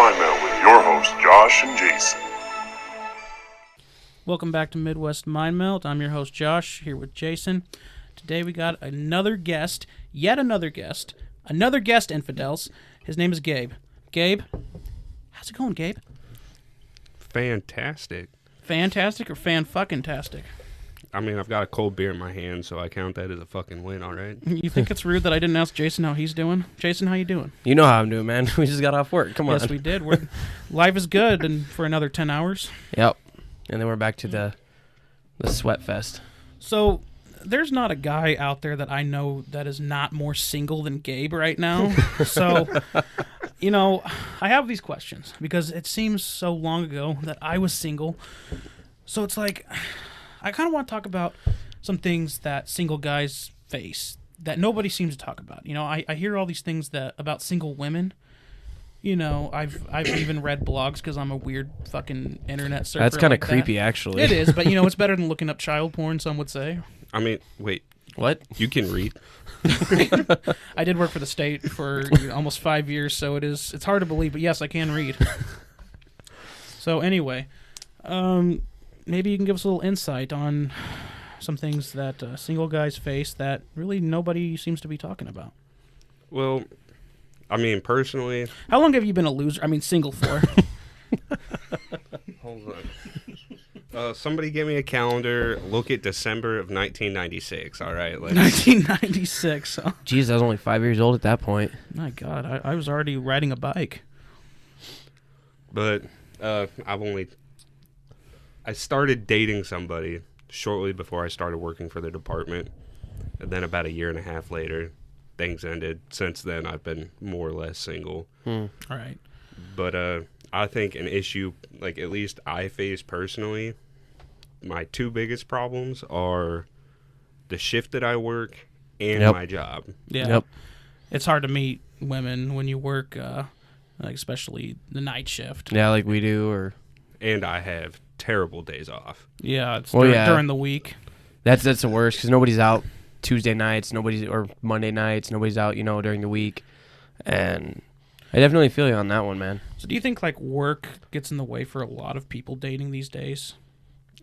Mind Meld with your hosts, Josh and Jason. Welcome back to Midwest Mind Melt. I'm your host, Josh, here with Jason. Today we got another guest, another guest, infidels. His name is Gabe. Gabe, how's it going, Gabe? Fantastic. Fantastic or fan-fucking-tastic? I mean, I've got a cold beer in my hand, so I count that as a fucking win, all right? You think it's rude that I didn't ask Jason how he's doing? Jason, how you doing? You know how I'm doing, man. We just got off work. Come on. Yes, we did. Life is good and for another 10 hours. Yep. And then we're back to the sweat fest. So there's not a guy out there that I know that is not more single than Gabe right now. So, you know, I have these questions because it seems so long ago that I was single. So it's like, I kind of want to talk about some things that single guys face that nobody seems to talk about. You know, I hear all these things about single women. You know, I've even read blogs because I'm a weird fucking internet surfer. That's kind of like creepy, that. actually. It is, but you know, it's better than looking up child porn, some would say. I mean, wait. What? You can read? I did work for the state for almost 5 years, so it's hard to believe, but yes, I can read. So anyway, maybe you can give us a little insight on some things that single guys face that really nobody seems to be talking about. Well, I mean, personally... How long have you been a loser? I mean, single for? Hold on. Somebody give me a calendar. Look at December of 1996, all right? 1996. Huh? Jeez, I was only 5 years old at that point. My God, I was already riding a bike. But I started dating somebody shortly before I started working for the department. And then about a year and a half later, things ended. Since then, I've been more or less single. All right. But I think an issue, like at least I face personally, my two biggest problems are the shift that I work and my job. Yeah. Yep. It's hard to meet women when you work, like especially the night shift. Yeah, like we do, And I have terrible days off. Yeah, it's Well, during the week. That's the worst because nobody's out Tuesday nights, or Monday nights. Nobody's out, during the week. And I definitely feel you on that one, man. So do you think like work gets in the way for a lot of people dating these days?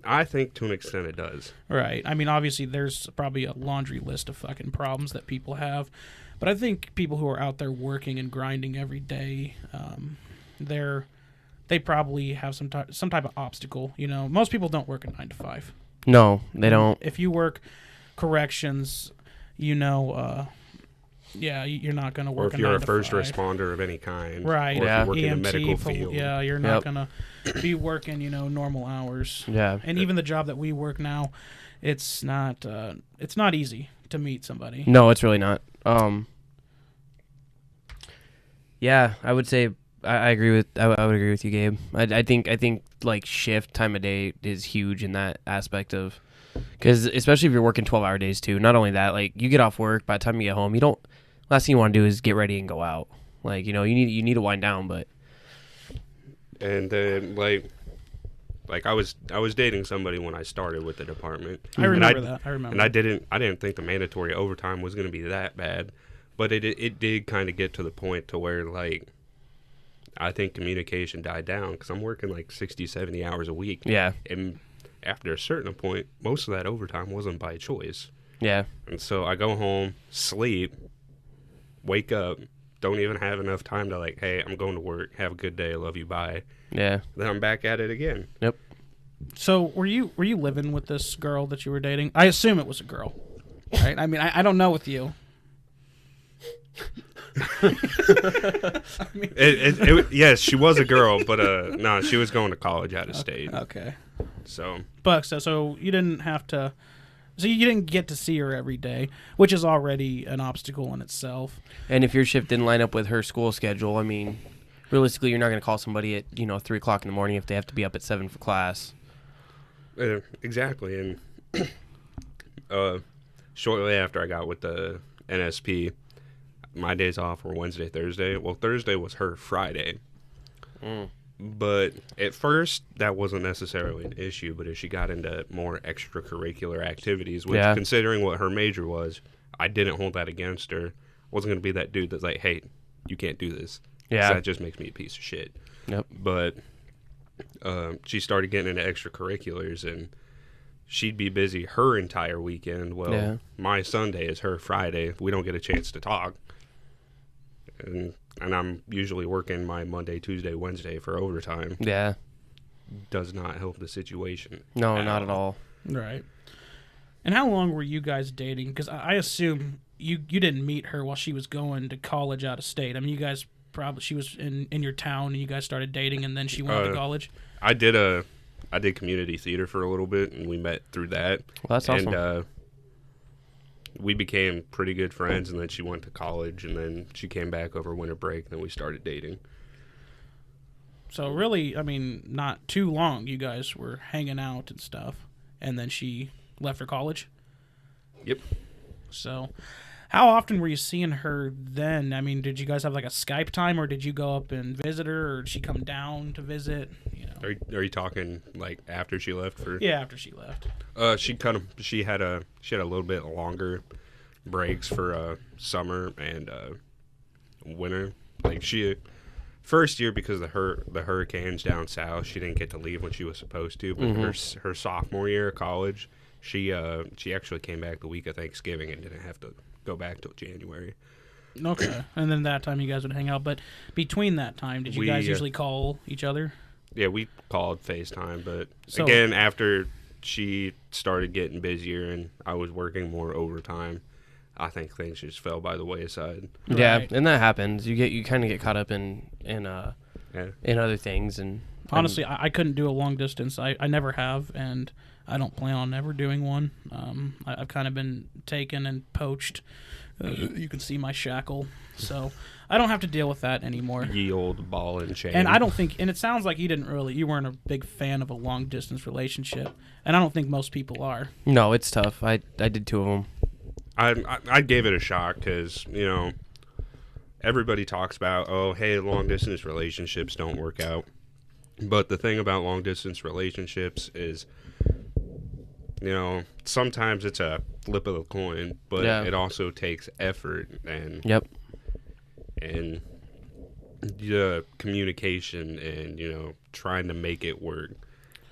I think to an extent it does. Right. I mean, obviously there's probably a laundry list of fucking problems that people have. But I think people who are out there working and grinding every day, they probably have some type of obstacle. You know, most people don't work a 9 to 5. No, they don't. If you work corrections, you're not going to work. Or if you're a 9 to first 5. responder of any kind, right? Or Yeah. if you work in the EMT, medical field, you're not going to be working, normal hours. Yeah. And even the job that we work now, it's not easy to meet somebody. No, it's really not. Yeah, I would say I agree with. I would agree with you, Gabe. I think like shift time of day is huge in that aspect of, because especially if you're working 12-hour days too. Not only that, like you get off work, by the time you get home, last thing you want to do is get ready and go out. Like you need to wind down, but. And then like I was dating somebody when I started with the department. I remember that. I remember. And I didn't think the mandatory overtime was going to be that bad, but it did kind of get to the point to where like I think communication died down because I'm working like 60, 70 hours a week. Yeah. And after a certain point, most of that overtime wasn't by choice. Yeah. And so I go home, sleep, wake up, don't even have enough time to like, hey, I'm going to work, have a good day, love you, bye. Yeah. Then I'm back at it again. Yep. So were you living with this girl that you were dating? I assume it was a girl, right? I mean, I don't know with you. Yes, she was a girl, but no, she was going to college out of state. Okay. So you didn't have to. So you didn't get to see her every day, which is already an obstacle in itself. And if your shift didn't line up with her school schedule, I mean, realistically, you're not going to call somebody at 3 o'clock in the morning if they have to be up at 7 for class. Exactly, and shortly after I got with the NSP, my days off were Wednesday, Thursday. Well, Thursday was her Friday. But at first, that wasn't necessarily an issue. But as she got into more extracurricular activities, which, considering what her major was, I didn't hold that against her. I wasn't going to be that dude that's like, hey, you can't do this. Yeah. So that just makes me a piece of shit. Yep. But she started getting into extracurriculars, and she'd be busy her entire weekend. Well, my Sunday is her Friday. We don't get a chance to talk. And I'm usually working my Monday, Tuesday, Wednesday for overtime. Yeah. Does not help the situation. No, not at all. Right. And how long were you guys dating? Because I assume you didn't meet her while she was going to college out of state. I mean, you guys she was in your town and you guys started dating and then she went to college? I did community theater for a little bit, and we met through that. Well, that's awesome. And we became pretty good friends, and then she went to college, and then she came back over winter break, and then we started dating. So really, I mean, not too long you guys were hanging out and stuff, and then she left for college? Yep. So how often were you seeing her then? I mean, did you guys have like a Skype time, or did you go up and visit her, or did she come down to visit? You know. Are you talking like after she left for? Yeah, after she left. She had a little bit longer breaks for summer and winter. Like first year, because of the hurricanes down south, she didn't get to leave when she was supposed to. But her sophomore year of college, she actually came back the week of Thanksgiving and didn't have to go back till January. Okay. And then that time you guys would hang out. But between that time, did you guys usually call each other? Yeah, we called FaceTime. But again, after she started getting busier and I was working more overtime, I think things just fell by the wayside. Yeah, Right. and that happens. You kind of get caught up in other things. And Honestly, I couldn't do a long distance. I never have, and I don't plan on ever doing one. I've kind of been taken and poached. You can see my shackle. So I don't have to deal with that anymore. Ye old ball and chain. And I don't think, and it sounds like you weren't a big fan of a long distance relationship. And I don't think most people are. No, it's tough. I did 2 of them. I gave it a shot because, everybody talks about, oh, hey, long-distance relationships don't work out. But the thing about long-distance relationships is, sometimes it's a flip of the coin, but it also takes effort and communication and, trying to make it work.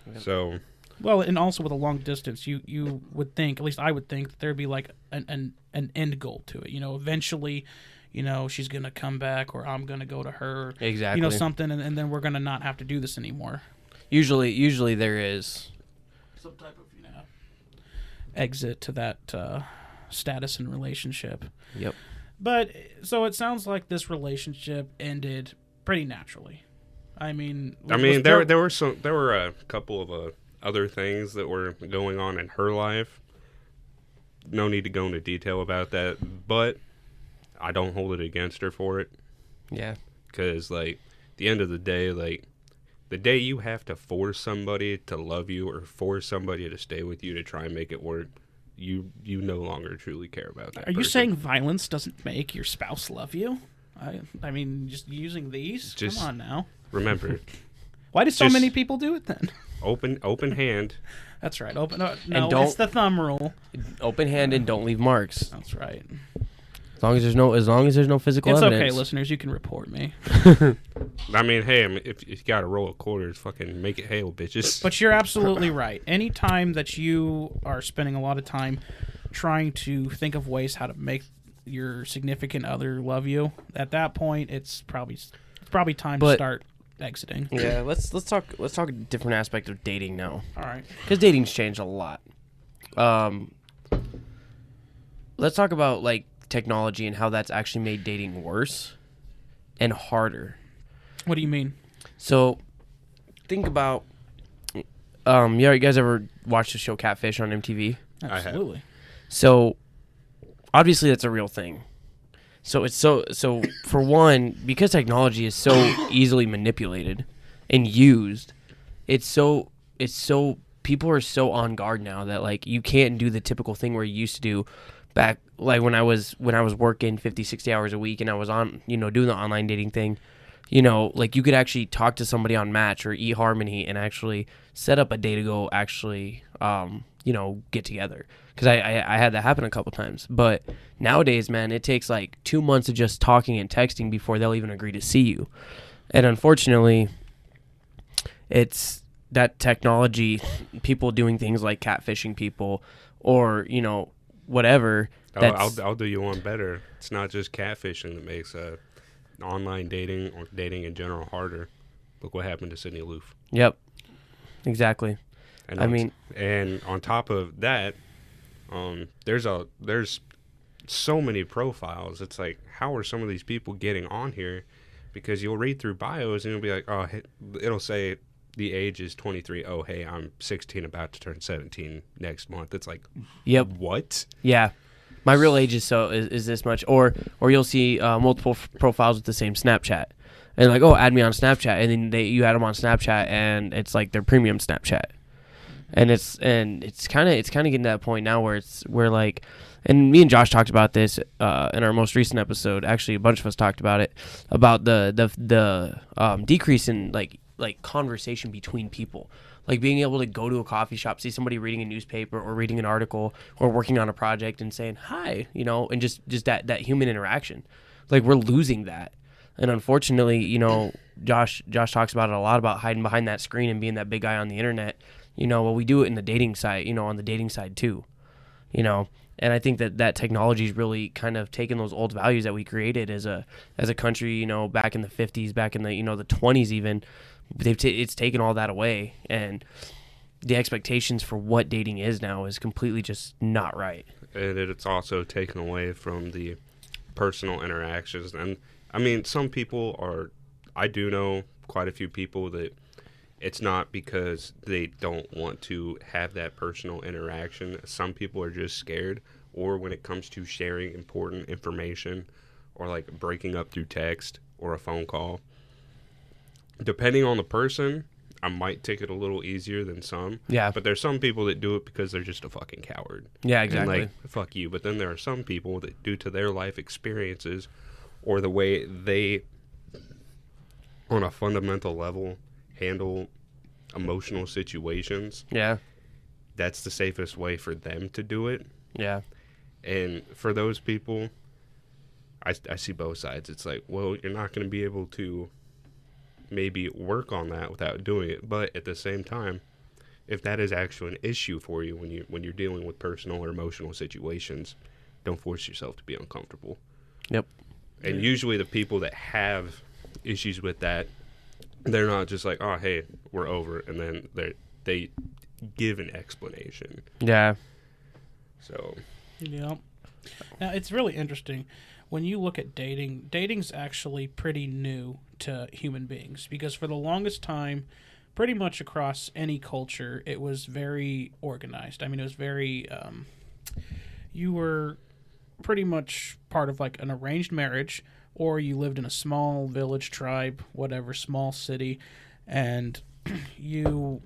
Yep. So... Well, and also with a long distance, you would think, at least I would think, that there'd be like an end goal to it. Eventually, she's going to come back or I'm going to go to her. Exactly. Something, and then we're going to not have to do this anymore. Usually there is some type of, exit to that status and relationship. Yep. But, so it sounds like this relationship ended pretty naturally. I mean, there were a couple of other things that were going on in her life. No need to go into detail about that, but I don't hold it against her for it. Yeah. Because, at the end of the day, the day you have to force somebody to love you or force somebody to stay with you to try and make it work, you no longer truly care about that Are you saying violence doesn't make your spouse love you? I mean, just using these? Come on now. Remember. Why do so many people do it then? Open hand. That's right. No, it's the thumb rule. Open hand and don't leave marks. That's right. As long as there's no physical evidence. It's okay, listeners. You can report me. I mean, hey, if you got to roll a quarter, fucking make it hail, bitches. But you're absolutely right. Any time that you are spending a lot of time trying to think of ways how to make your significant other love you, at that point, it's probably time to start exiting. Yeah, let's talk a different aspect of dating now. All right. Because dating's changed a lot. Let's talk about technology and how that's actually made dating worse and harder. What do you mean? So, think about you guys ever watched the show Catfish on MTV? Absolutely. So, obviously that's a real thing. So it's so for one, because technology is so easily manipulated and used, it's so people are so on guard now that you can't do the typical thing where you used to do back when I was working 50, 60 hours a week and I was on doing the online dating thing. You could actually talk to somebody on Match or eHarmony and actually set up a day to go actually get together. Because I had that happen a couple times. But nowadays, man, it takes 2 months of just talking and texting before they'll even agree to see you. And unfortunately, it's that technology, people doing things like catfishing people or, whatever. I'll do you one better. It's not just catfishing that makes online dating or dating in general harder. Look what happened to Sydney Loof. Yep. Exactly. And and on top of that, there's so many profiles. It's like, how are some of these people getting on here? Because you'll read through bios and you'll be like, oh, hey, it'll say the age is 23. Oh, hey, I'm 16, about to turn 17 next month. It's like, yep. What? Yeah. My real age is this much. Or you'll see multiple profiles with the same Snapchat. And like, oh, add me on Snapchat. And then you add them on Snapchat and it's like their premium Snapchat. And it's kind of getting to that point now where like, and me and Josh talked about this in our most recent episode. Actually, a bunch of us talked about it, about the decrease in like conversation between people, like being able to go to a coffee shop, see somebody reading a newspaper or reading an article or working on a project and saying hi, and just that human interaction. Like, we're losing that. And unfortunately, Josh talks about it a lot, about hiding behind that screen and being that big guy on the internet. Well, we do it in the dating side, on the dating side too, And I think that technology is really kind of taken those old values that we created as a country, back in the 50s, back in the, the 20s even. It's taken all that away, and the expectations for what dating is now is completely just not right. And it's also taken away from the personal interactions. And I mean, some people I do know quite a few people that it's not because they don't want to have that personal interaction. Some people are just scared, or when it comes to sharing important information or like breaking up through text or a phone call. Depending on the person, I might take it a little easier than some. Yeah. But there's some people that do it because they're just a fucking coward. Yeah, exactly. And like, fuck you. But then there are some people that, due to their life experiences or the way they, on a fundamental level, handle emotional situations. Yeah. That's the safest way for them to do it. Yeah. And for those people, I see both sides. It's like, well, you're not going to be able to maybe work on that without doing it. But at the same time, if that is actually an issue for you when you're dealing with personal or emotional situations, don't force yourself to be uncomfortable. Yep. And usually the people that have issues with that, they're not just like, oh, hey, we're over, and then they give an explanation. Yeah. So. Yeah. Now, it's really interesting. When you look at dating's actually pretty new to human beings, because for the longest time, pretty much across any culture, it was very organized. I mean, it was very, you were pretty much part of like an arranged marriage, or you lived in a small village, tribe, whatever, small city, and you...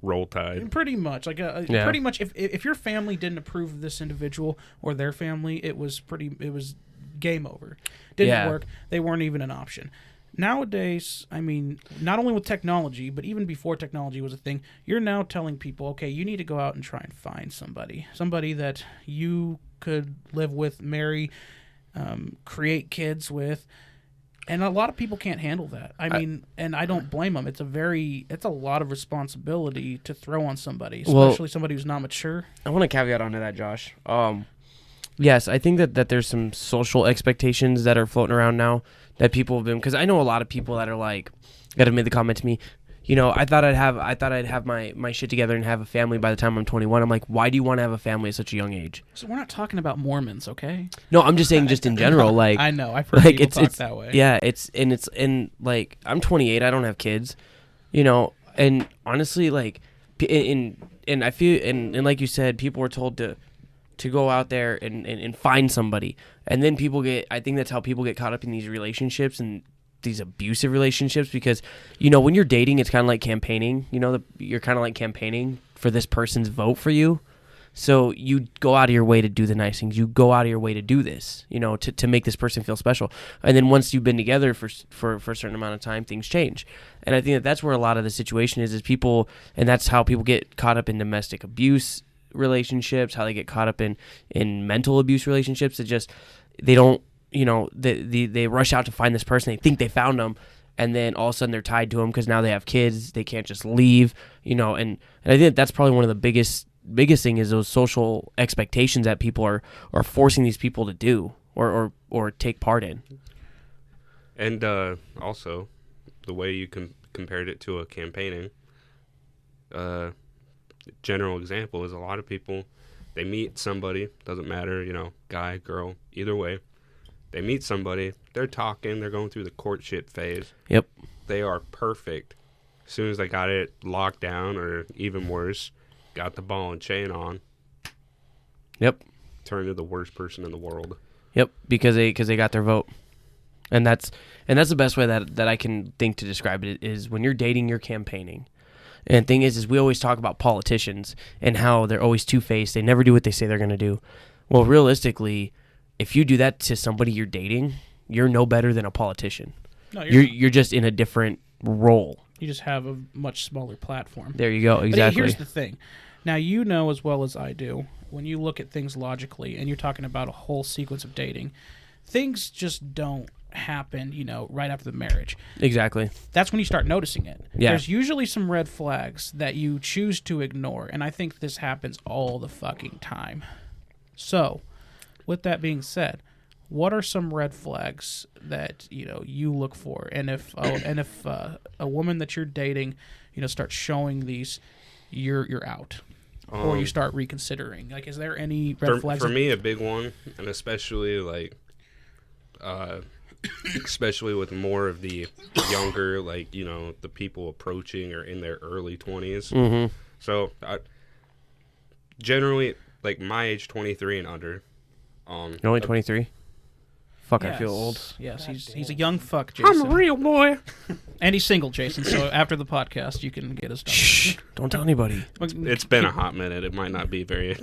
Roll Tide. Pretty much. Pretty much if your family didn't approve of this individual or their family, it was game over. Didn't work. They weren't even an option. Nowadays, I mean, not only with technology, but even before technology was a thing, you're now telling people, okay, you need to go out and try and find somebody that you could live with, marry, create kids with. And a lot of people can't handle that. I mean, and I don't blame them. It's a lot of responsibility to throw on somebody, especially somebody who's not mature. I want to caveat onto that, Josh. Yes, I think that there's some social expectations that are floating around now that people have been, because I know a lot of people that are like, that have made the comment to me, I thought I'd have my shit together and have a family by the time I'm 21. I'm like, why do you want to have a family at such a young age? So we're not talking about Mormons, okay? No, I'm just saying, just in general, like I know I've heard people talk that way. Yeah, it's like I'm 28, I don't have kids, and honestly, like, and I feel and like you said, people were told to go out there and find somebody, and then I think that's how people get caught up in these relationships and these abusive relationships, because when you're dating, it's kind of like campaigning. You're kind of like campaigning for this person's vote for you, so you go out of your way to do the nice things, you go out of your way to do this, to make this person feel special. And then once you've been together for a certain amount of time, things change. And I think that's where a lot of the situation is people, and that's how people get caught up in domestic abuse relationships, how they get caught up in mental abuse relationships. They don't, they rush out to find this person. They think they found them, and then all of a sudden they're tied to them because now they have kids. They can't just leave, and I think that's probably one of the biggest thing is those social expectations that people are forcing these people to do or take part in. And also, the way you compared it to a campaigning, general example is a lot of people, they meet somebody, doesn't matter, guy, girl, either way. They meet somebody, they're talking, they're going through the courtship phase. Yep. They are perfect. As soon as they got it locked down, or even worse, got the ball and chain on. Yep. Turn into the worst person in the world. Yep, because they got their vote. And that's the best way that I can think to describe it is when you're dating, you're campaigning. And the thing is we always talk about politicians and how they're always two-faced. They never do what they say they're going to do. Well, realistically, if you do that to somebody you're dating, you're no better than a politician. No, you're just in a different role. You just have a much smaller platform. There you go. Exactly. But here's the thing. Now, as well as I do, when you look at things logically and you're talking about a whole sequence of dating, things just don't happen, right after the marriage. Exactly. That's when you start noticing it. Yeah. There's usually some red flags that you choose to ignore, and I think this happens all the fucking time. So, with that being said, what are some red flags that you look for? And if a woman that you're dating, starts showing these, you're out, or you start reconsidering. Like, is there any red flags? For me, a big one, and especially especially with more of the younger, the people approaching or in their early 20s. Mm-hmm. So, generally, my age, 23 and under. You're only 23? Fuck, Yes. I feel old. Yes, he's a young fuck, Jason. I'm a real boy. And he's single, Jason, so after the podcast, you can get his number. Shh, don't tell anybody. It's been a hot minute. It might not be very...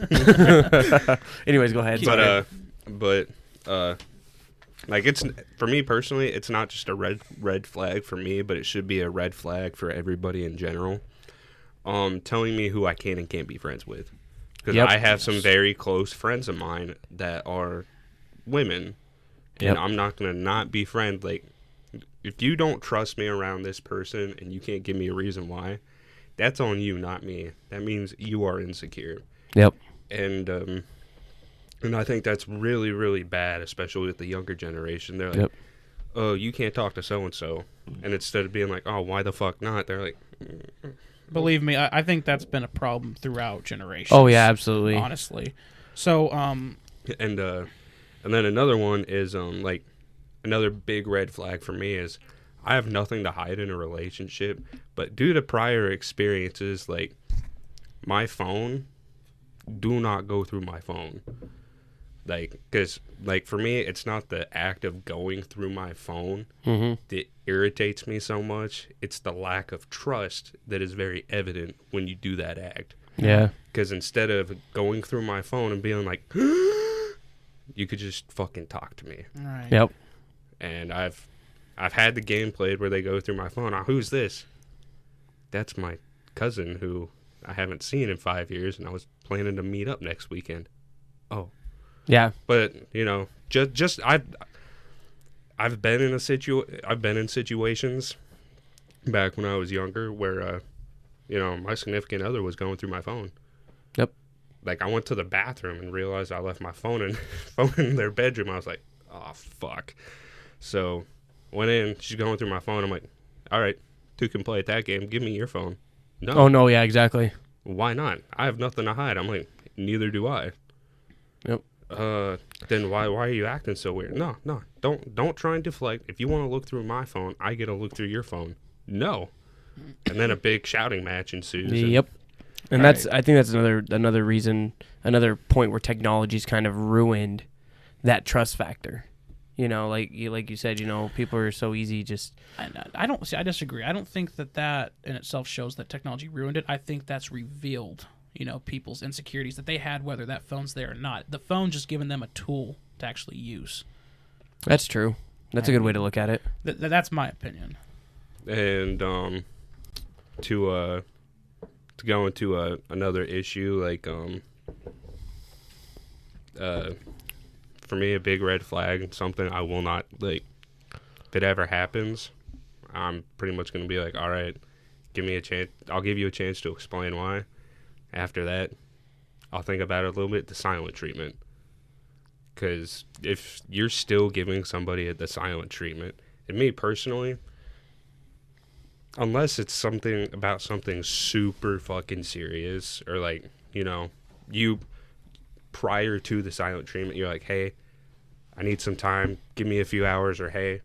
Anyways, go ahead. It's for me personally, it's not just a red flag for me, but it should be a red flag for everybody in general. Telling me who I can and can't be friends with, because I have some very close friends of mine that are women, and I'm not gonna not be friends. If you don't trust me around this person and you can't give me a reason why, that's on you, not me. That means you are insecure. Yep. And I think that's really, really bad, especially with the younger generation. They're like, oh, you can't talk to so-and-so. And instead of being like, oh, why the fuck not? They're like... Believe me, I think that's been a problem throughout generations. Oh, yeah, absolutely. Honestly. So, And then another one is, another big red flag for me is I have nothing to hide in a relationship, but due to prior experiences, my phone, do not go through my phone. Because, for me, it's not the act of going through my phone that irritates me so much. It's the lack of trust that is very evident when you do that act. Yeah. Because instead of going through my phone and being like, you could just fucking talk to me. right. Yep. And I've had the game played where they go through my phone. Who's this? That's my cousin who I haven't seen in 5 years, and I was planning to meet up next weekend. Oh. Yeah. But, just I've been in situations back when I was younger where my significant other was going through my phone. Yep. I went to the bathroom and realized I left my phone in their bedroom. I was like, oh fuck. So went in, she's going through my phone. I'm like, all right, two can play at that game. Give me your phone. No. Oh no, yeah, exactly. Why not? I have nothing to hide. I'm like, neither do I. Yep. Then why are you acting so weird? No, don't try and deflect. If you want to look through my phone, I get to look through your phone. No. And then a big shouting match ensues. Yep. And I think that's another reason, another point where technology's kind of ruined that trust factor. Like you said, people are so easy just... I disagree. I don't think that in itself shows that technology ruined it. I think that's revealed, people's insecurities that they had, whether that phone's there or not. The phone just giving them a tool to actually use. That's true. That's a good way to look at it. That's my opinion. And to go into another issue, for me, a big red flag and something I will not, if it ever happens, I'm pretty much going to be like, all right, give me a chance. I'll give you a chance to explain why. After that, I'll think about it a little bit, the silent treatment. Because if you're still giving somebody the silent treatment, and me personally, unless it's something about something super fucking serious, or like, you know, you prior to the silent treatment, you're like, hey, I need some time, give me a few hours, or hey,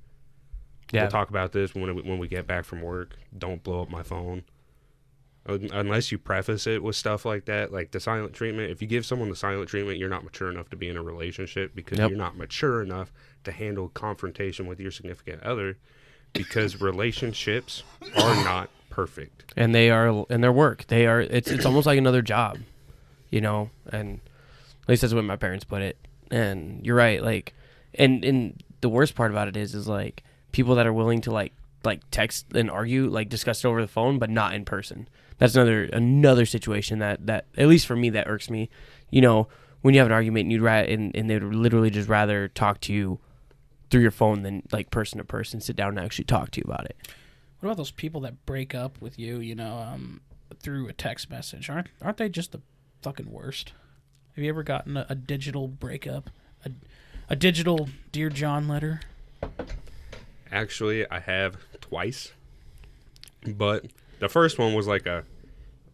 we'll talk about this when we get back from work. Don't blow up my phone. Unless you preface it with stuff like that, like the silent treatment. If you give someone the silent treatment, you're not mature enough to be in a relationship, because you're not mature enough to handle confrontation with your significant other, because relationships are not perfect. And they are in their work. They are. It's almost like another job, you know. And at least that's the way my parents put it. And you're right. Like, and the worst part about it is like people that are willing to like text and argue, like discuss it over the phone, but not in person. That's another situation that at least for me, that irks me. You know, when you have an argument and they'd literally just rather talk to you through your phone than like person to person, sit down and actually talk to you about it. What about those people that break up with you, you know, through a text message? Aren't they just the fucking worst? Have you ever gotten a digital breakup? A digital Dear John letter? Actually, I have twice. But the first one was like a,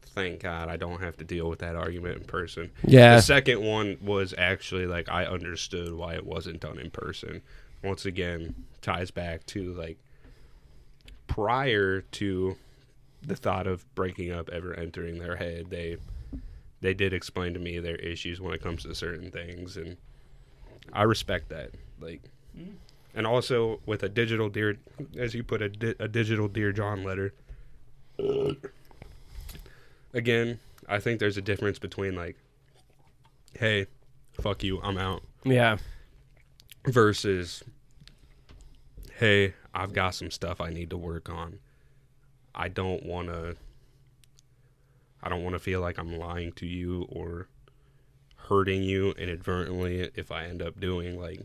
thank God I don't have to deal with that argument in person. Yeah. The second one was actually like I understood why it wasn't done in person. Once again, ties back to like prior to the thought of breaking up ever entering their head, they did explain to me their issues when it comes to certain things, and I respect that. Like, and also with a digital Dear, as you put, a digital Dear John letter. Again, I think there's a difference between like, hey, fuck you, I'm out. Yeah. Versus, hey, I've got some stuff I need to work on. I don't want to feel like I'm lying to you or hurting you inadvertently if I end up doing like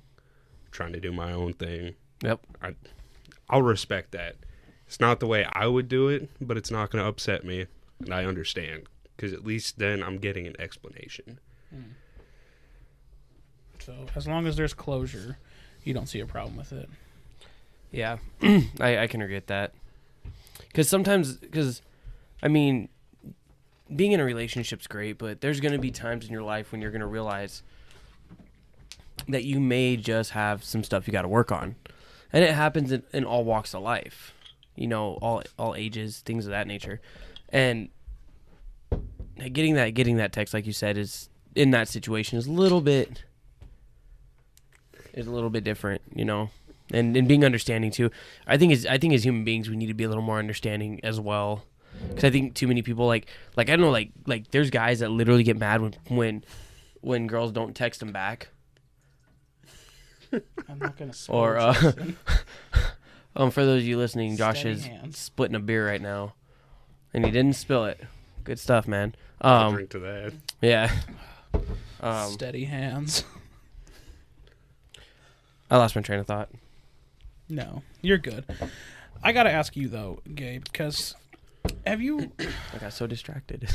trying to do my own thing. Yep. I'll respect that. It's not the way I would do it, but it's not going to upset me, and I understand, because at least then I'm getting an explanation. So as long as there's closure, you don't see a problem with it. Yeah, I can agree with that. Because I mean, being in a relationship's great, but there's going to be times in your life when you're going to realize that you may just have some stuff you got to work on. And it happens in all walks of life, you know, all ages, things of that nature. And getting that text, like you said, is in that situation is a little bit different, you know. And being understanding too. I think as human beings we need to be a little more understanding as well. Because I think too many people like I don't know, like there's guys that literally get mad when girls don't text them back. I'm not gonna. Or for those of you listening, Josh Steady is hands. splitting a beer right now, and he didn't spill it. Good stuff, man. I'll drink to that. Yeah. Steady hands. I lost my train of thought. No, you're good. I gotta ask you though, Gabe, because have you? I got so distracted.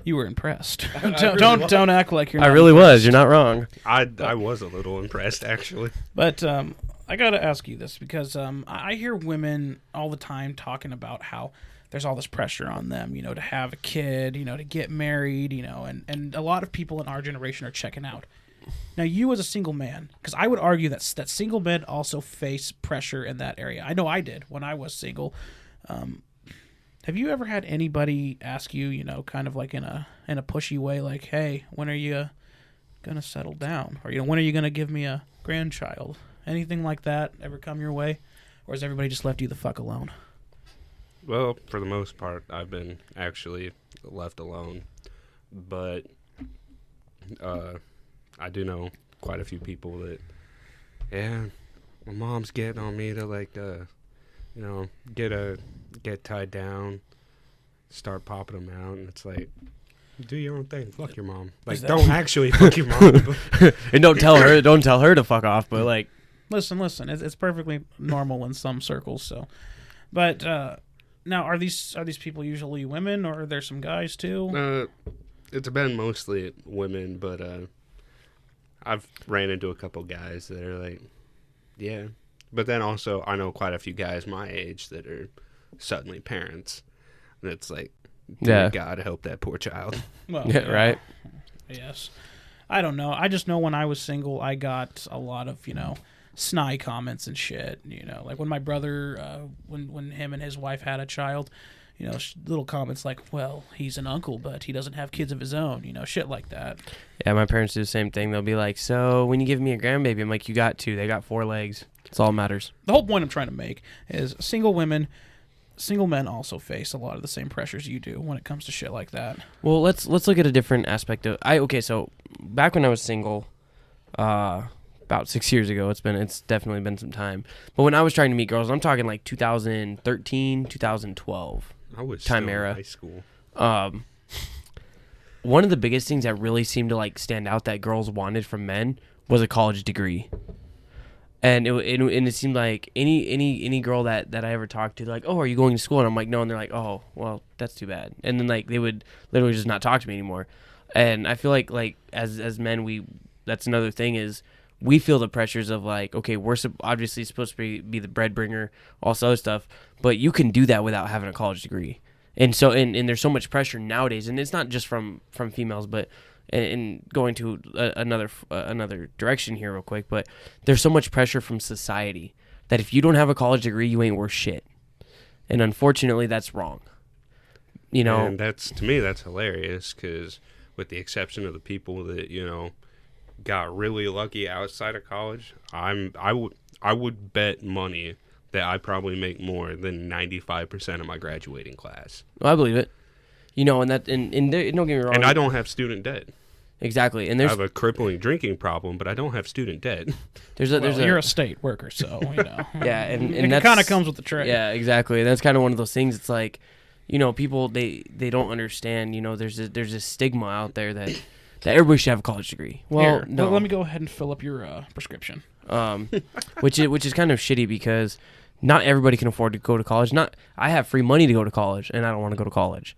You were impressed. Don't act like you're. I Not really impressed. was. You're not wrong. I was a little impressed, actually. But I gotta ask you this because I hear women all the time talking about how there's all this pressure on them, you know, to have a kid, you know, to get married, you know, and a lot of people in our generation are checking out. Now, you as a single man, because I would argue that single men also face pressure in that area. I know I did when I was single. Have you ever had anybody ask you, you know, kind of like in a pushy way, like, hey, when are you gonna settle down? Or, you know, when are you gonna give me a grandchild? Anything like that ever come your way? Or has everybody just left you the fuck alone? Well, for the most part, I've been actually left alone. But I do know quite a few people that, yeah, my mom's getting on me to like, you know, get tied down, start popping them out, and it's like, do your own thing. Fuck your mom. Like, don't actually fuck your mom. And don't tell her to fuck off, but like, Listen. It's perfectly normal in some circles. So, but now are these people usually women, or are there some guys too? It's been mostly women, but I've ran into a couple guys that are like, yeah. But then also I know quite a few guys my age that are suddenly parents, and it's like, dear God, help that poor child. Well, Yeah, right. Yes. I don't know. I just know when I was single, I got a lot of, snide comments and shit. Like when my brother, when him and his wife had a child, little comments like, well, he's an uncle, but he doesn't have kids of his own, shit like that. Yeah, my parents do the same thing. They'll be like, so when you give me a grandbaby, I'm like, you got two. They got 4 legs. That's all that matters. The whole point I'm trying to make is single men also face a lot of the same pressures you do when it comes to shit like that. Well, let's look at a different aspect of so back when I was single, about 6 years ago, it's definitely been some time. But when I was trying to meet girls, I'm talking like 2013, 2012. I was time still era. in high school. One of the biggest things that really seemed to like stand out that girls wanted from men was a college degree. And it seemed like any girl that I ever talked to, like, oh, are you going to school? And I'm like, no. And they're like, oh, well, that's too bad. And then like they would literally just not talk to me anymore. And I feel like as men, that's another thing is we feel the pressures of like, okay, we're obviously supposed to be the breadwinner, all this other stuff, but you can do that without having a college degree. And so and there's so much pressure nowadays, and it's not just from females, but and going to another direction here real quick, but there's so much pressure from society that if you don't have a college degree, you ain't worth shit. And unfortunately, that's wrong. And to me, that's hilarious, because with the exception of the people that, got really lucky outside of college, I would bet money that I probably make more than 95% of my graduating class. I believe it. And don't get me wrong. And I don't have student debt. Exactly. And I have a crippling drinking problem, but I don't have student debt. You're a state worker, so yeah, and it kind of comes with the trade. Yeah, exactly. And that's kind of one of those things. It's like, people they don't understand. There's a stigma out there that everybody should have a college degree. Well, no. Let me go ahead and fill up your prescription. Which is kind of shitty because not everybody can afford to go to college. I have free money to go to college, and I don't want to go to college.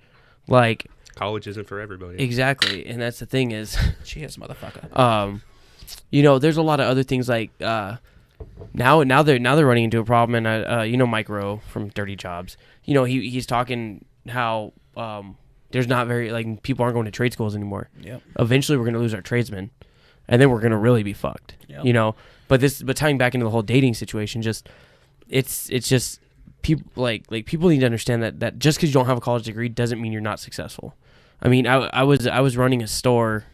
Like, college isn't for everybody. Exactly, and that's the thing is, she is, motherfucker. There's a lot of other things like now they're running into a problem, and Mike Rowe from Dirty Jobs. He's talking how there's not very like people aren't going to trade schools anymore. Yep. Eventually, we're going to lose our tradesmen, and then we're going to really be fucked. Yep. But tying back into the whole dating situation, it's just people like people need to understand that just because you don't have a college degree doesn't mean you're not successful. I mean, I was running a store,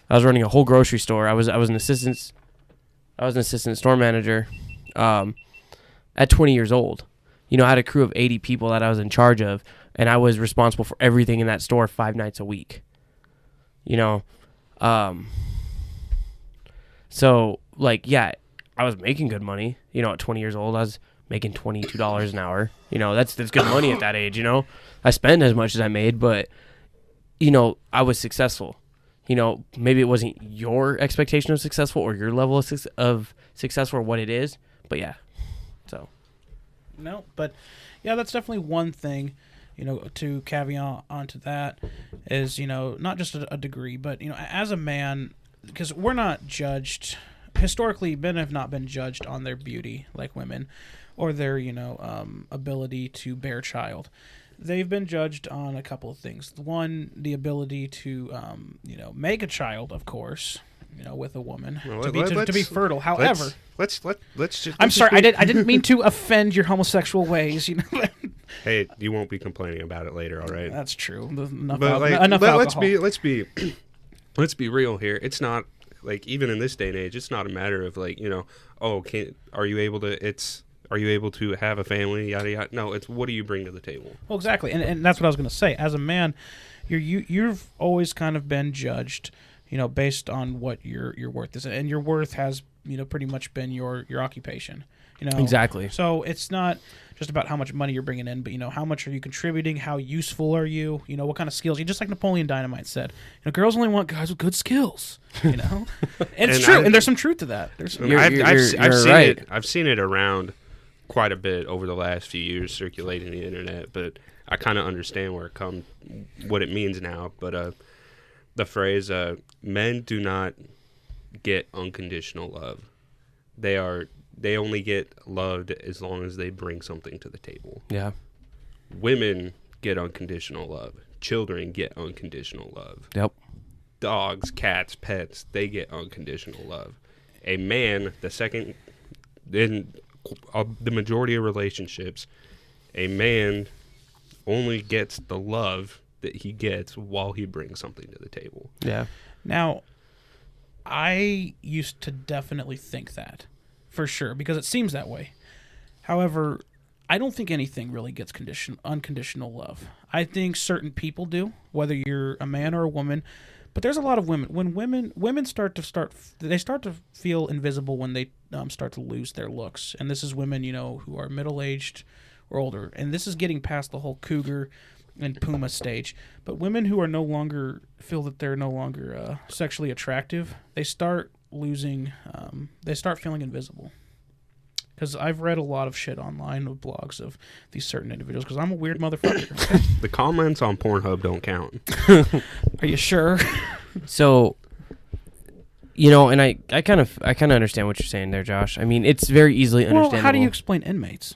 I was running a whole grocery store. I was an assistant store manager, at 20 years old. I had a crew of 80 people that I was in charge of, and I was responsible for everything in that store 5 nights a week. So like, yeah, I was making good money. At 20 years old, I was making $22 an hour. That's good money at that age. I spent as much as I made, but I was successful. Maybe it wasn't your expectation of successful or your level of successful or what it is, but yeah. So. No, but yeah, that's definitely one thing, to caveat onto that is, not just a degree, but, as a man, because we're not judged, historically, men have not been judged on their beauty like women or their, ability to bear child. They've been judged on a couple of things. One, the ability to, make a child, of course, with a woman to be fertile. However, let's just. I'm sorry, I didn't mean to offend your homosexual ways. Hey, you won't be complaining about it later, all right? That's true. Enough alcohol. Let's be real here. It's not like, even in this day and age, it's not a matter of like, are you able to have a family, yada yada. No, it's what do you bring to the table. Well, exactly, and that's what I was going to say. As a man, you've always kind of been judged, based on what your worth is, and your worth has pretty much been your occupation. You know, Exactly. So it's not just about how much money you're bringing in, but how much are you contributing? How useful are you? What kind of skills? You just like Napoleon Dynamite said. Girls only want guys with good skills. And it's true, and there's some truth to that. I've seen it around quite a bit over the last few years circulating the internet, but I kind of understand what it means now. But the phrase "men do not get unconditional love." They only get loved as long as they bring something to the table. Yeah. Women get unconditional love. Children get unconditional love. Yep. Dogs, cats, pets, they get unconditional love. A man, in the majority of relationships, a man only gets the love that he gets while he brings something to the table. Yeah. Now, I used to definitely think that, for sure, because it seems that way. However, I don't think anything really gets unconditional love. I think certain people do, whether you're a man or a woman. But there's a lot of women. When women start to feel invisible when they start to lose their looks. And this is women, who are middle-aged or older. And this is getting past the whole cougar and puma stage. But women who are no longer feel that they're no longer sexually attractive, they start losing. They start feeling invisible. Because I've read a lot of shit online of blogs of these certain individuals. Because I'm a weird motherfucker. The comments on Pornhub don't count. Are you sure? So, and I kind of understand what you're saying there, Josh. I mean, it's very easily understandable. Well, how do you explain inmates?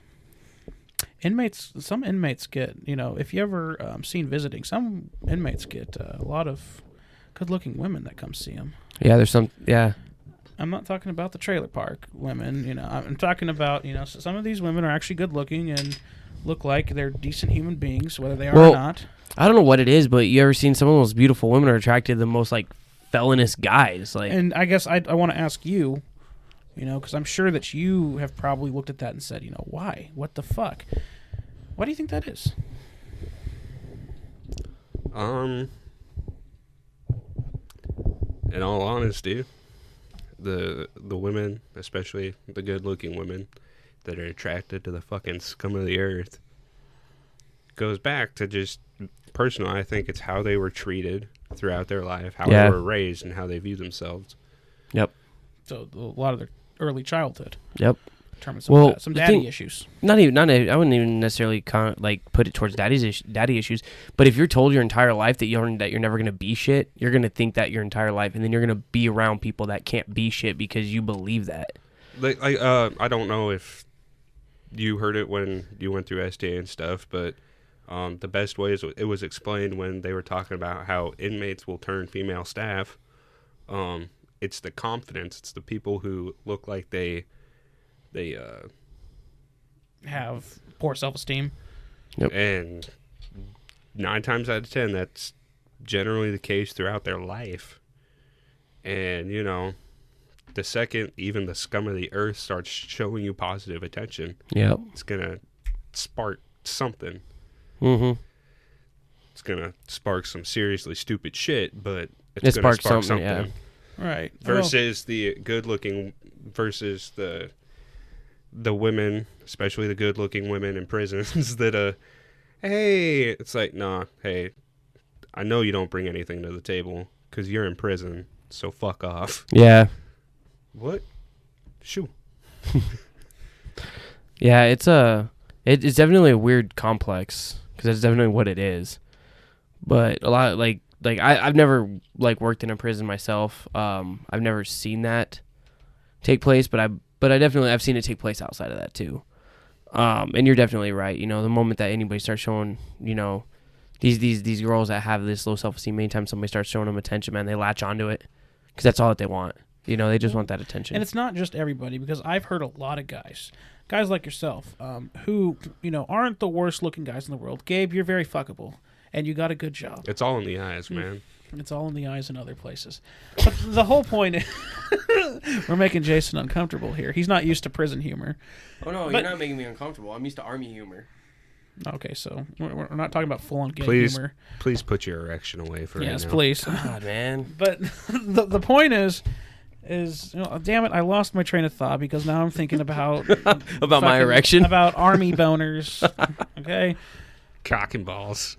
Some inmates get, if you ever seen Visiting, some inmates get a lot of good-looking women that come see them. Yeah, there's some. Yeah. I'm not talking about the trailer park women, I'm talking about, some of these women are actually good looking and look like they're decent human beings, whether they are or not. I don't know what it is, but you ever seen some of the most beautiful women are attracted to the most felonious guys? And I guess I want to ask you, because I'm sure that you have probably looked at that and said, why? What the fuck? Why do you think that is? In all honesty, the women, especially the good-looking women that are attracted to the fucking scum of the earth, goes back to just personal. I think it's how they were treated throughout their life, how they were raised, and how they view themselves. Yep. So a lot of their early childhood. Yep. Determines some daddy issues. I wouldn't even necessarily put it towards daddy issues. But if you're told your entire life that you're never gonna be shit, you're gonna think that your entire life, and then you're gonna be around people that can't be shit because you believe that. I don't know if you heard it when you went through STA and stuff, but the best way is it was explained when they were talking about how inmates will turn female staff. It's the confidence. It's the people who look like they have poor self-esteem. Yep. And 9 times out of 10, that's generally the case throughout their life. And, the second even the scum of the earth starts showing you positive attention, it's going to spark something. Mm-hmm. It's going to spark some seriously stupid shit, but it's going to spark something. Yeah. Right. Versus the good-looking, versus the women, especially the good-looking women in prisons that, hey, it's like, nah, hey, I know you don't bring anything to the table because you're in prison, so fuck off. Yeah. What? Shoo. Yeah, it's definitely a weird complex because that's definitely what it is. But a lot I've never worked in a prison myself. I've never seen that take place, but I've seen it take place outside of that too. And you're definitely right. The moment that anybody starts showing, these girls that have this low self-esteem, anytime somebody starts showing them attention, man, they latch onto it because that's all that they want. They just want that attention. And it's not just everybody, because I've heard a lot of guys like yourself, who, aren't the worst looking guys in the world. Gabe, you're very fuckable, and you got a good job. It's all in the eyes, man. It's all in the eyes and other places. But the whole point is we're making Jason uncomfortable here. He's not used to prison humor. Oh, no, you're not making me uncomfortable. I'm used to army humor. Okay, so we're not talking about full-on gay humor. Please put your erection away for right now. Yes, please. God, man. But the point is, is, damn it, I lost my train of thought because now I'm thinking about About my erection? about army boners. Okay. Cock and balls.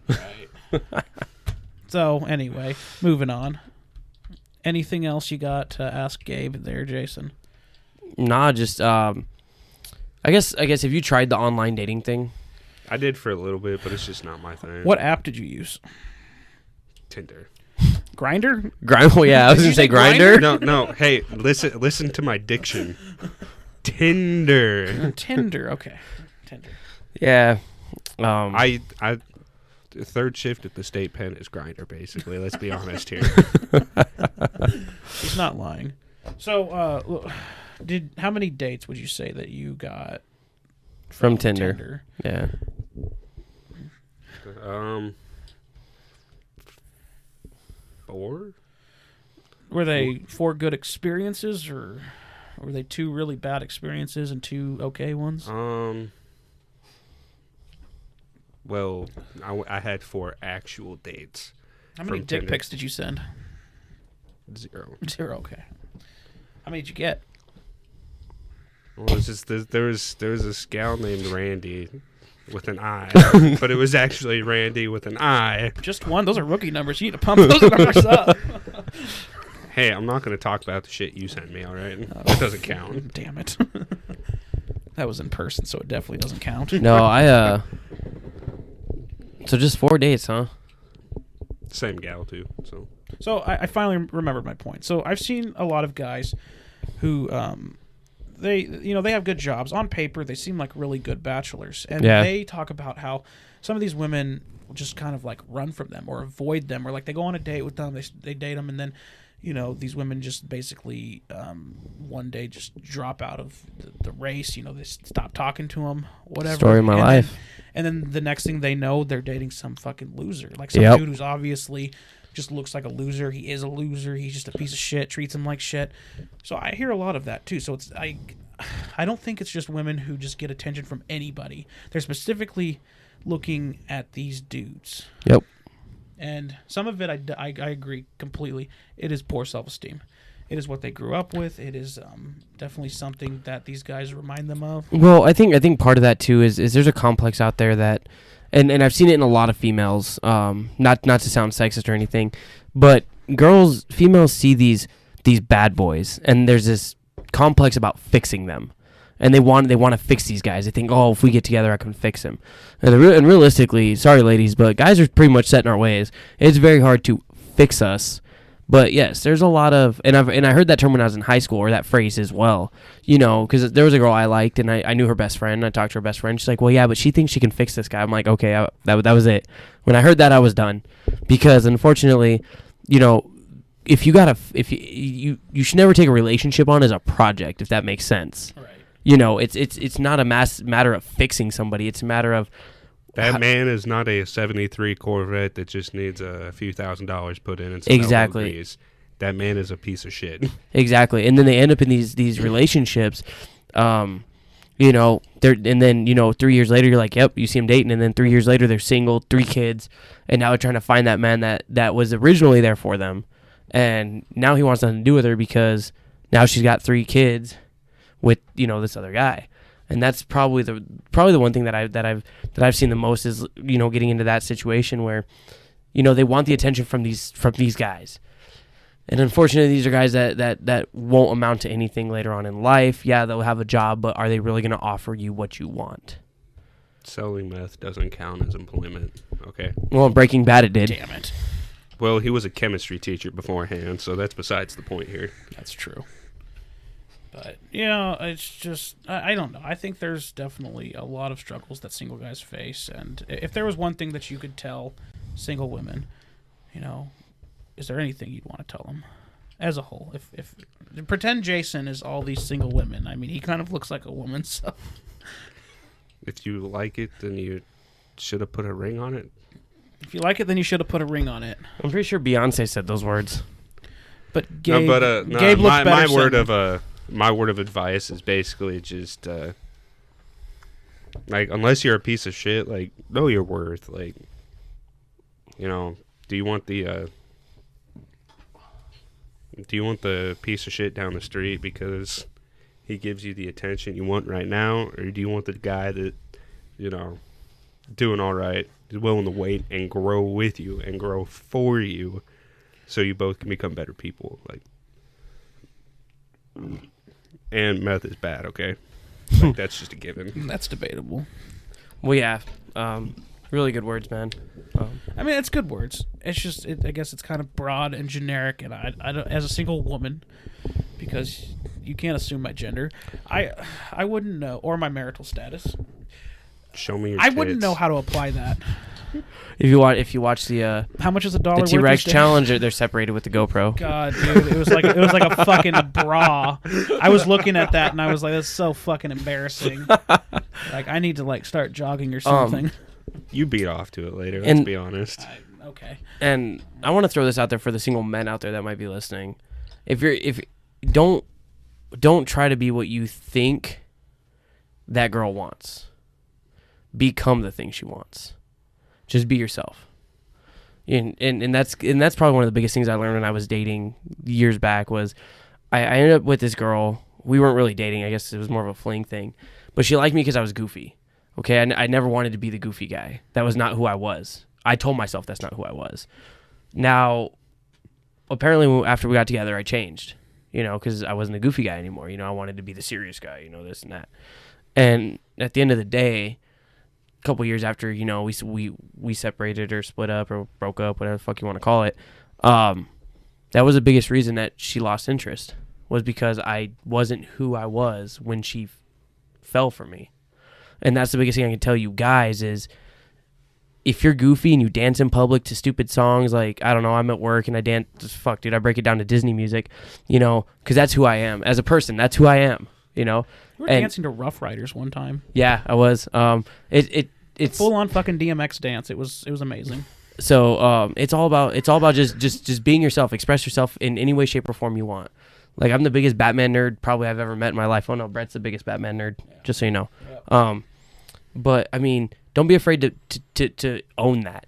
So anyway, moving on. Anything else you got to ask Gabe there, Jason? Nah, just I guess have you tried the online dating thing? I did for a little bit, but it's just not my thing. What app did you use? Tinder. Grinder? Well, yeah, I was Did gonna you say say Grinder. No. Hey, listen to my diction. Tinder. Tinder. Okay. Tinder. Yeah. I third shift at the state pen is Grinder, basically. Let's be honest here. He's not lying. So, how many dates would you say that you got from Tinder? Yeah. 4. Were they 4 good experiences, or were they 2 really bad experiences and 2 okay ones? Well, I had 4 actual dates. How many dick Tinder. pics did you send? 0. 0. Okay. How many did you get? Well, it's just there was this gal named Randy with an I, but it was actually Randy with an I. Just one? Those are rookie numbers. You need to pump those numbers up. Hey, I'm not going to talk about the shit you sent me, all right? That doesn't count. Damn it. That was in person, so it definitely doesn't count. No, so just 4 dates, huh? Same gal, too, so. So I finally remembered my point. So I've seen a lot of guys who they have good jobs. On paper, they seem like really good bachelors. And they talk about how some of these women just kind of like run from them or avoid them, or like they go on a date with them, they date them, and then these women just basically one day just drop out of the race. They stop talking to them, whatever. Story of my life. And then the next thing they know, they're dating some fucking loser. Like some dude who's obviously just looks like a loser. He is a loser. He's just a piece of shit, treats him like shit. So I hear a lot of that too. So I don't think it's just women who just get attention from anybody. They're specifically looking at these dudes. Yep. And some of it, I agree completely. It is poor self-esteem. It is what they grew up with. It is definitely something that these guys remind them of. Well, I think part of that too is there's a complex out there that, and I've seen it in a lot of females. Not to sound sexist or anything, but females see these bad boys, and there's this complex about fixing them. And they want to fix these guys. They think, oh, if we get together, I can fix him. And realistically, sorry, ladies, but guys are pretty much set in our ways. It's very hard to fix us. But yes, there's a lot of, and I heard that term when I was in high school, or that phrase as well. Because there was a girl I liked, and I knew her best friend. I talked to her best friend. She's like, well, yeah, but she thinks she can fix this guy. I'm like, okay, that was it. When I heard that, I was done. Because unfortunately, if you should never take a relationship on as a project, if that makes sense. Right. It's not a matter of fixing somebody. It's a matter of that man is not a 73 Corvette that just needs a few $1,000s put in. And exactly. That man is a piece of shit. Exactly. And then they end up in these relationships. And then 3 years later, you're like, yep, you see him dating, and then 3 years later, they're single, 3 kids, and now they're trying to find that man that was originally there for them, and now he wants nothing to do with her because now she's got 3 kids with this other guy. And that's probably the one thing that I've seen the most is getting into that situation where they want the attention from these guys, and unfortunately these are guys that won't amount to anything later on in life. Yeah, they'll have a job, but are they really going to offer you what you want? Selling meth doesn't count as employment. Okay. Well, Breaking Bad it did. Damn it. Well, he was a chemistry teacher beforehand, so that's besides the point here. That's true. But, it's just, I don't know. I think there's definitely a lot of struggles that single guys face. And if there was one thing that you could tell single women, is there anything you'd want to tell them as a whole? If pretend Jason is all these single women. I mean, he kind of looks like a woman, so. If you like it, then you should have put a ring on it. If you like it, then you should have put a ring on it. I'm pretty sure Beyonce said those words. But Gabe, Gabe looks better. My word of advice is basically just unless you're a piece of shit, know your worth. Do you want the Do you want the piece of shit down the street because he gives you the attention you want right now, or do you want the guy that, doing all right, is willing to wait and grow with you and grow for you, so you both can become better people? Like, and meth is bad, okay? Like, that's just a given. That's debatable. Well, yeah. Really good words, man. I mean, it's good words. It's just, I guess it's kind of broad and generic, and I don't, as a single woman, because you can't assume my gender, I wouldn't know, or my marital status. Show me your I tits. wouldn't know how to apply that. If you watch the How much is a dollar? the worth T-Rex these days? challenge, they're separated with the GoPro. God, dude, it was like a fucking bra. I was looking at that and I was like, that's so fucking embarrassing. Like, I need to like start jogging or something. You beat off to it later, let's And- be honest. Okay. And I want to throw this out there for the single men out there that might be listening. If don't try to be what you think that girl wants. Become the thing she wants. Just be yourself. And that's probably one of the biggest things I learned when I was dating years back was I ended up with this girl. We weren't really dating. I guess it was more of a fling thing. But she liked me because I was goofy. Okay, I never wanted to be the goofy guy. That was not who I was. I told myself that's not who I was. Now, apparently after we got together, I changed, because I wasn't a goofy guy anymore. I wanted to be the serious guy, this and that. And at the end of the day, a couple years after, we separated or split up or broke up, whatever the fuck you want to call it, that was the biggest reason that she lost interest, was because I wasn't who I was when she fell for me. And that's the biggest thing I can tell you guys is, if you're goofy and you dance in public to stupid songs, like, I don't know, I'm at work and I dance, fuck, dude, I break it down to Disney music, because that's who I am. As a person, that's who I am, We were dancing to Rough Riders one time. Yeah, I was. It's Full on fucking DMX dance. It was amazing. So it's all about just being yourself. Express yourself in any way, shape, or form you want. Like, I'm the biggest Batman nerd probably I've ever met in my life. Oh no, Brett's the biggest Batman nerd, just so you know. Yep. But I mean, don't be afraid to own that.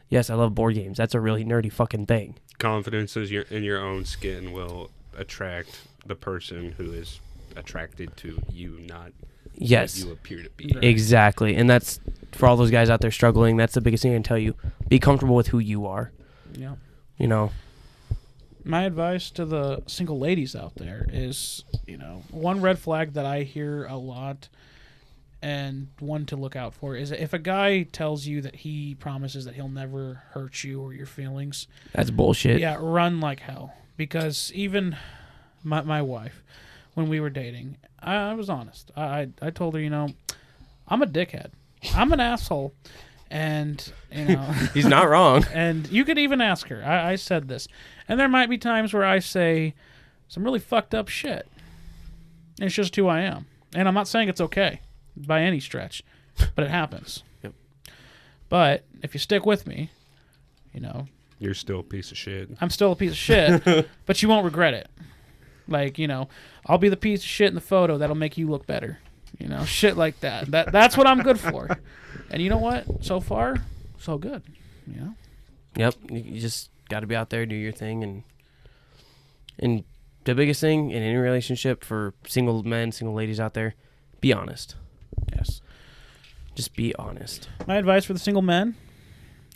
Yes, I love board games. That's a really nerdy fucking thing. Confidence in your own skin will attract the person who is attracted to you, not yes, what you appear to be. Exactly. And that's for all those guys out there struggling. That's the biggest thing I can tell you. Be comfortable with who you are. Yeah. My advice to the single ladies out there is, one red flag that I hear a lot and one to look out for is if a guy tells you that he promises that he'll never hurt you or your feelings. That's bullshit. Yeah, run like hell. Because even my wife, when we were dating, I was honest. I told her, I'm a dickhead. I'm an asshole. And, he's not wrong. And you could even ask her. I said this. And there might be times where I say some really fucked up shit. And it's just who I am. And I'm not saying it's okay by any stretch, but it happens. Yep. But if you stick with me, you're still a piece of shit. I'm still a piece of shit, but you won't regret it. Like, I'll be the piece of shit in the photo that'll make you look better. Shit like that. That's what I'm good for. And you know what? So far, so good. Yep. You just got to be out there, do your thing, and the biggest thing in any relationship for single men, single ladies out there, be honest. Yes. Just be honest. My advice for the single men: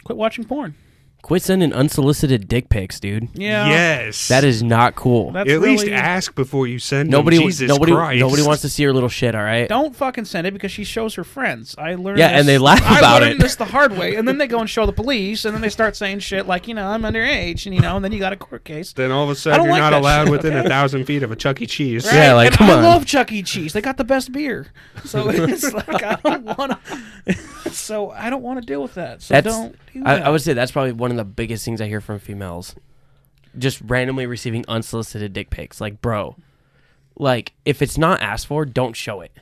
quit watching porn. Quit sending unsolicited dick pics, dude. Yeah. Yes. That is not cool. That's At least really- ask before you send Nobody them. Jesus Christ. Nobody wants to see her little shit, all right? Don't fucking send it because she shows her friends. I learned Yeah, this, and they laugh about I learned it. this the hard way. And then they go and show the police, and then they start saying shit like, I'm underage, and then you got a court case. Then all of a I sudden don't you're like not that allowed shit, within okay? 1,000 feet of a Chuck E. Cheese. Right? Yeah, like, and come on. I love Chuck E. Cheese. They got the best beer. So it's like, I don't want to. So I don't want to deal with that. So don't do that. I would say that's probably one of the biggest things I hear from females. Just randomly receiving unsolicited dick pics. Like, bro, if it's not asked for, don't show it.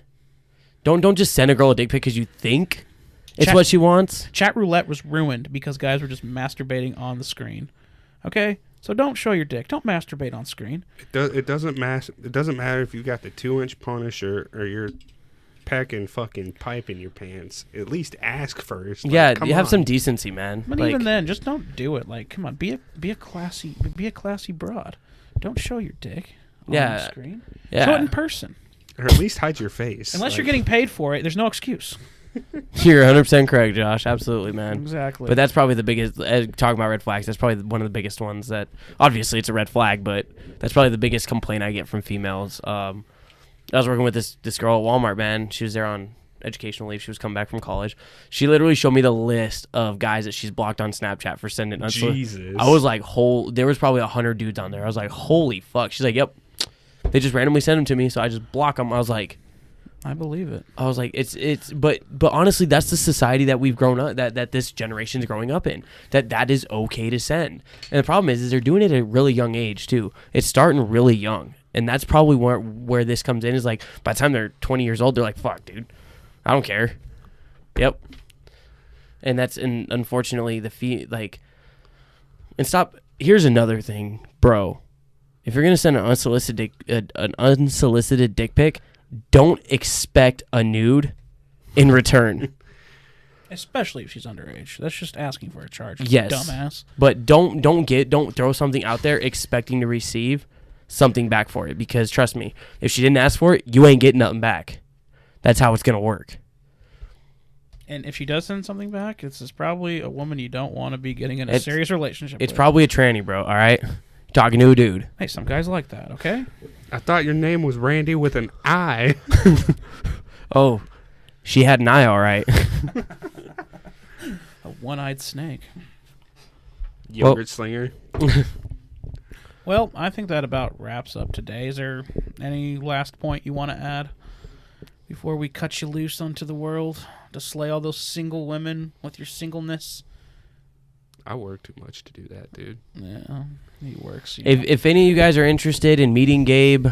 Don't just send a girl a dick pic because you think it's what she wants. Chat roulette was ruined because guys were just masturbating on the screen. Okay? So don't show your dick. Don't masturbate on screen. It doesn't matter if you got the 2-inch punish or your backpack and fucking pipe in your pants, at least ask first. Like, Yeah, come you have on. some decency, man. But Like, even then, just don't do it. Like, come on, be a classy broad. Don't show your dick on Yeah. the screen. yeah. Show it in person. Or at least hide your face. Unless you're Like, getting paid for it, there's no excuse. You're 100% correct, Josh. Absolutely, man. Exactly. But that's probably the biggest. Talking about red flags, that's probably one of the biggest ones. That obviously it's a red flag, but that's probably the biggest complaint I get from females. I was working with this girl at Walmart, man. She was there on educational leave. She was coming back from college. She literally showed me the list of guys that she's blocked on Snapchat for sending. Jesus. I was like, there was probably 100 dudes on there. I was like, holy fuck. She's like, yep. They just randomly send them to me, so I just block them. I was like, I believe it. but honestly, that's the society that we've grown up, that this generation's growing up in. That is okay to send. And the problem is they're doing it at a really young age too. It's starting really young, and that's probably where this comes in. Is like by the time they're 20 years old, they're like, fuck, dude, I don't care. Yep. And unfortunately and stop. Here's another thing, bro. If you're gonna send an unsolicited dick pic, don't expect a nude in return. Especially if she's underage. That's just asking for a charge. Yes. Dumbass. But don't throw something out there expecting to receive something back for it, because trust me, if she didn't ask for it, you ain't getting nothing back. That's how it's gonna work. And if she does send something back, this is probably a woman you don't want to be getting in a serious relationship with. It's probably a tranny, bro. All right, talking to a dude. Hey, some guys like that, okay? I thought your name was Randy with an I. Oh, she had an eye, all right. A one-eyed snake. Yogurt slinger. Well, I think that about wraps up today. Is there any last point you want to add before we cut you loose onto the world to slay all those single women with your singleness? I work too much to do that, dude. Yeah, he works. If any of you guys are interested in meeting Gabe,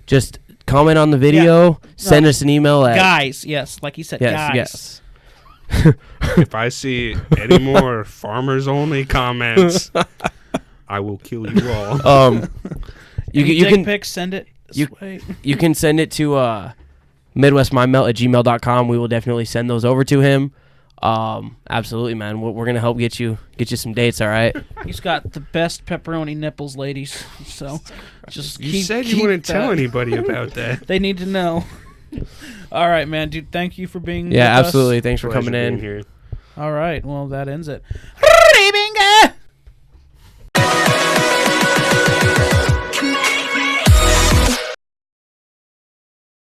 just comment on the video, send us an email at guys, yes, like he said, guys. Yes. If I see any more farmers only comments, I will kill you all. You can pics, send it. You can send it to midwestmindmelt@gmail.com. We will definitely send those over to him. Absolutely, man. We're gonna help get you some dates. All right. He's got the best pepperoni nipples, ladies. So just You said you wouldn't tell anybody about that. They need to know. All right, man, dude. Thank you for being. Yeah, with absolutely. us. Thanks for Pleasure coming in being here. All right. Well, that ends it.